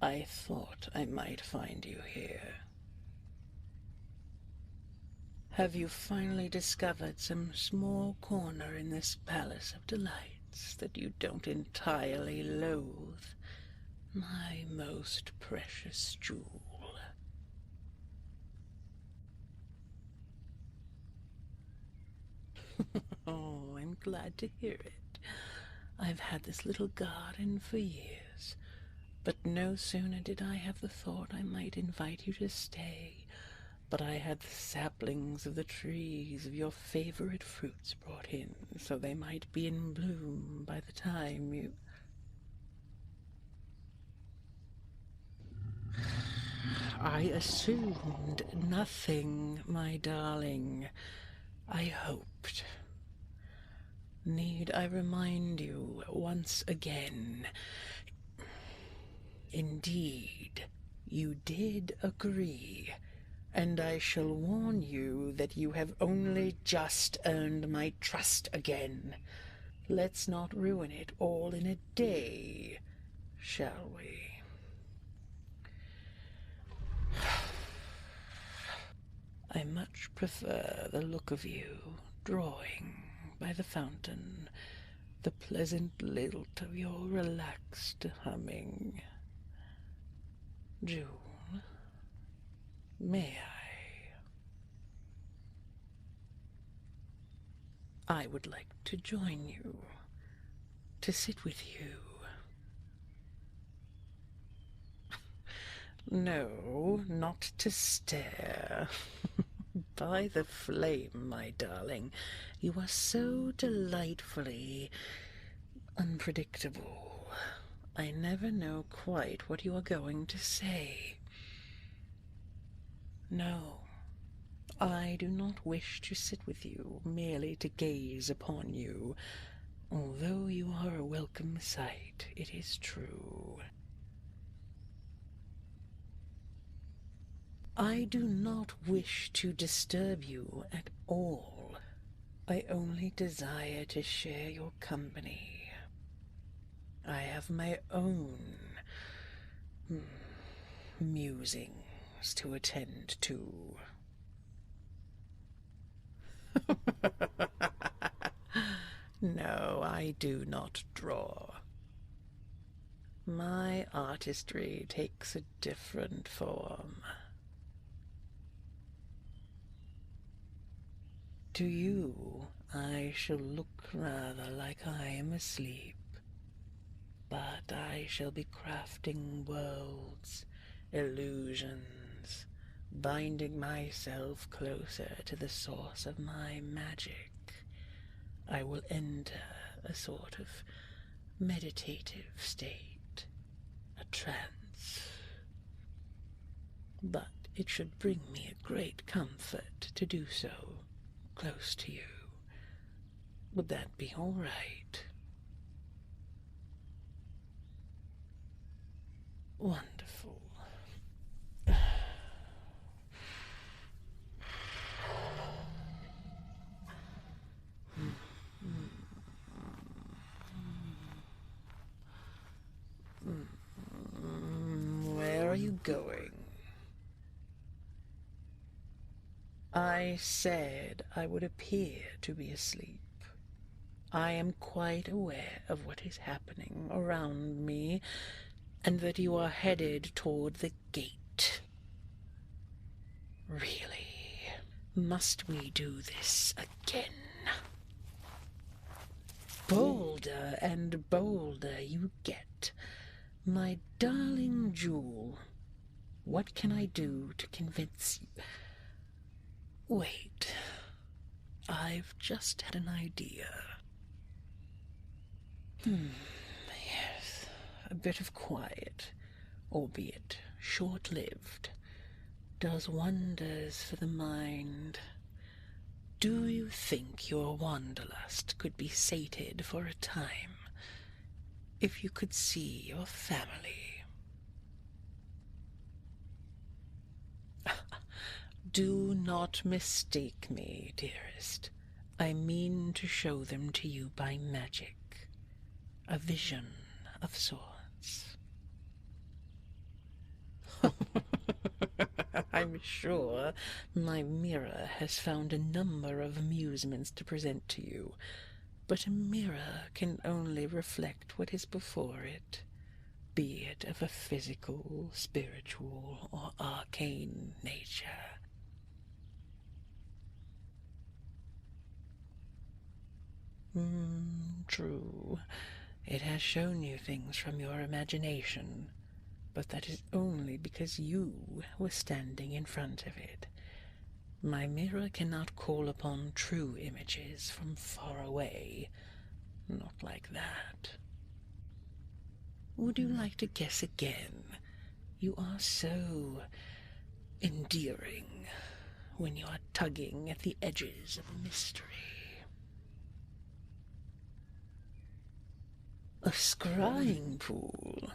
I thought I might find you here. Have you finally discovered some small corner in this palace of delights that you don't entirely loathe, my most precious jewel? Oh, I'm glad to hear it. I've had this little garden for years, but no sooner did I have the thought I might invite you to stay, but I had the saplings of the trees of your favorite fruits brought in, so they might be in bloom by the time you... I assumed nothing, my darling. I hoped. Need I remind you once again? Indeed, you did agree, and I shall warn you that you have only just earned my trust again. Let's not ruin it all in a day, shall we? I much prefer the look of you, drawing by the fountain, the pleasant lilt of your relaxed humming. June, may I would like to join you, to sit with you. No, not to stare. By the flame, my darling, you are so delightfully unpredictable. I never know quite what you are going to say. No, I do not wish to sit with you merely to gaze upon you, although you are a welcome sight, it is true. I do not wish to disturb you at all. I only desire to share your company. I have my own musings to attend to. No, I do not draw. My artistry takes a different form. To you, I shall look rather like I am asleep, but I shall be crafting worlds, illusions, binding myself closer to the source of my magic. I will enter a sort of meditative state, a trance. But it should bring me a great comfort to do so, close to you. Would that be all right? Wonderful. Where are you going? I said I would appear to be asleep. I am quite aware of what is happening around me, and that you are headed toward the gate. Really, must we do this again? Bolder and bolder you get, my darling jewel. What can I do to convince you? Wait, I've just had an idea. Yes, a bit of quiet, albeit short-lived, does wonders for the mind. Do you think your wanderlust could be sated for a time if you could see your family? Do not mistake me, dearest. I mean to show them to you by magic, a vision of sorts. I'm sure my mirror has found a number of amusements to present to you, but a mirror can only reflect what is before it, be it of a physical, spiritual, or arcane nature. True. It has shown you things from your imagination, but that is only because you were standing in front of it. My mirror cannot call upon true images from far away. Not like that. Would you like to guess again? You are so endearing when you are tugging at the edges of a mystery. A scrying pool.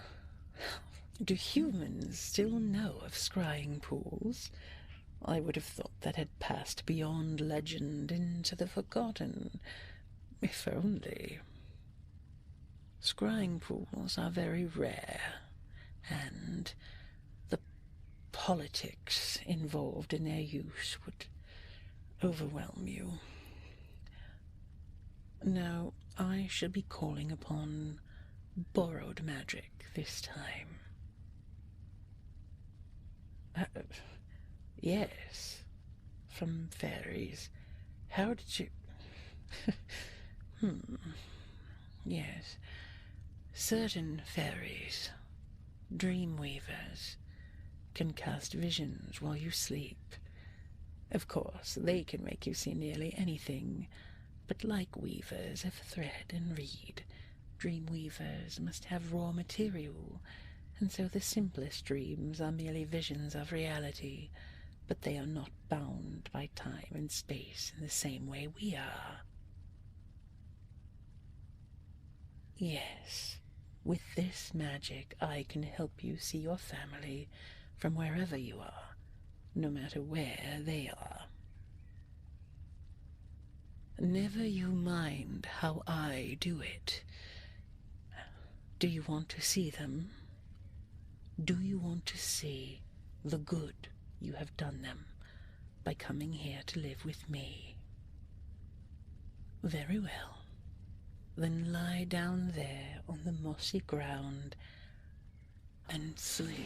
Do humans still know of scrying pools? I would have thought that had passed beyond legend into the forgotten. If only. Scrying pools are very rare, and the politics involved in their use would overwhelm you. Now, I should be calling upon borrowed magic this time. Yes, from fairies. How did you... Yes, certain fairies, dream weavers, can cast visions while you sleep. Of course, they can make you see nearly anything, but like weavers of thread and reed, dream weavers must have raw material, and so the simplest dreams are merely visions of reality, but they are not bound by time and space in the same way we are. Yes, with this magic I can help you see your family from wherever you are, no matter where they are. Never you mind how I do it. Do you want to see them? Do you want to see the good you have done them by coming here to live with me? Very well. Then lie down there on the mossy ground and sleep.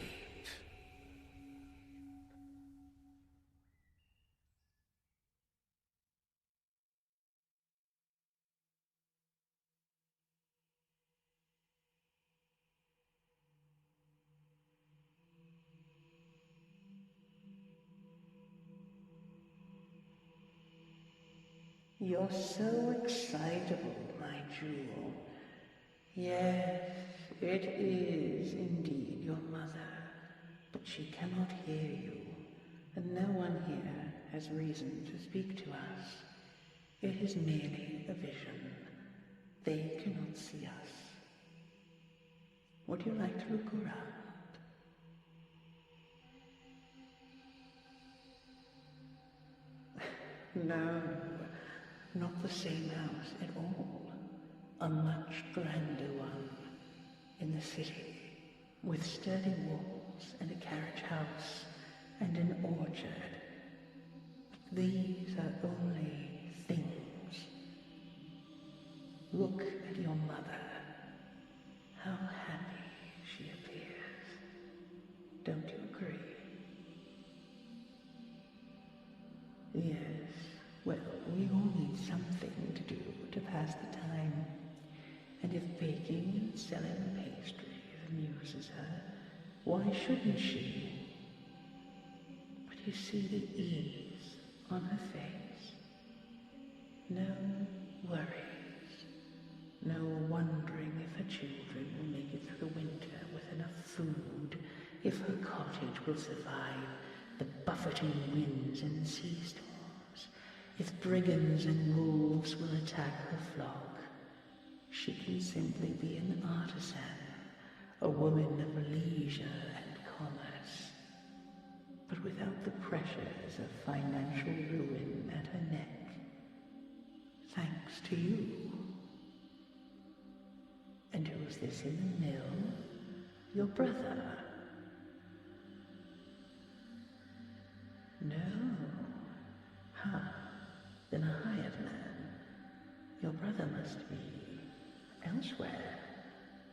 You're so excitable, my jewel. Yes, it is indeed your mother, but she cannot hear you, and no one here has reason to speak to us. It is merely a vision. They cannot see us. Would you like to look around? No, not the same house at all. A much grander one, in the city, with sturdy walls and a carriage house and an orchard. But these are only things. Look at your mother. How happy she appears. Don't you agree? Yes, well, we all need something to do to pass the time. And if baking and selling pastries amuses her, why shouldn't she? But you see the ease on her face. No worries. No wondering if her children will make it through the winter with enough food, if her cottage will survive the buffeting winds and sea storms, if brigands and wolves will attack her flock. She can simply be an artisan, a woman of leisure and commerce, but without the pressures of financial ruin at her neck. Thanks to you. And who is this in the mill? Your brother? mother must be elsewhere,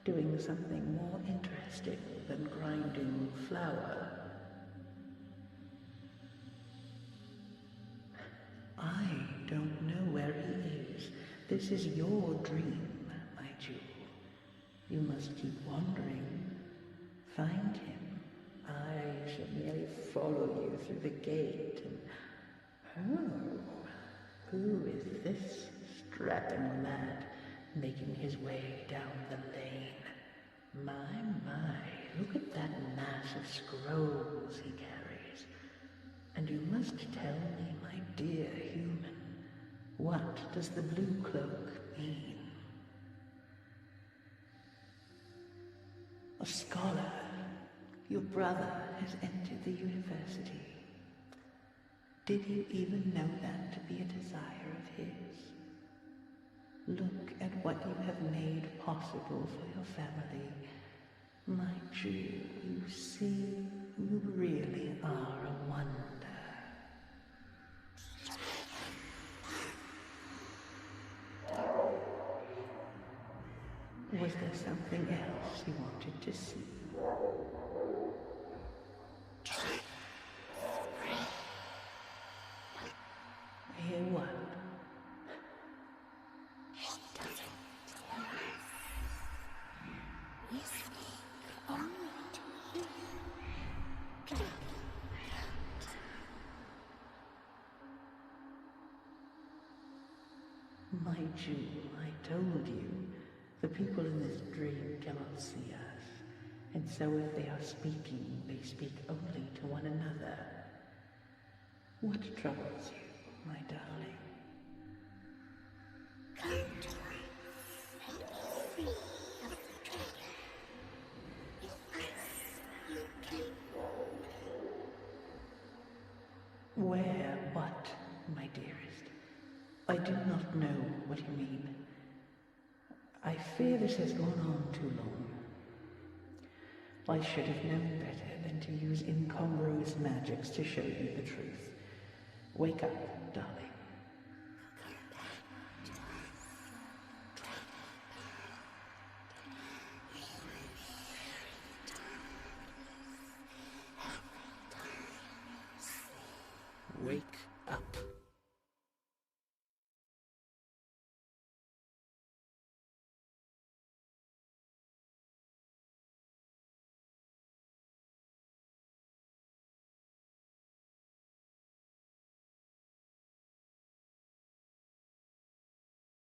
doing something more interesting than grinding flour. I don't know where he is. This is your dream, my jewel. You must keep wandering. Find him. I shall merely follow you through the gate and... Oh, who is this strapping lad making his way down the lane? My, look at that mass of scrolls he carries. And you must tell me, my dear human, what does the blue cloak mean? A scholar. Your brother has entered the university. Did you even know that to be a desire of his? Look at what you have made possible for your family. My Jew, you see, you really are a wonder. Was there something else you wanted to see? Hear what? My Jew, I told you, the people in this dream cannot see us, and so if they are speaking, they speak only to one another. What troubles you, my darling? Come to us and be free of the dragon. With us you can walk. Where, what, my dearest? I do not know what you mean. I fear this has gone on too long. I should have known better than to use incongruous magics to show you the truth. Wake up, darling. Wake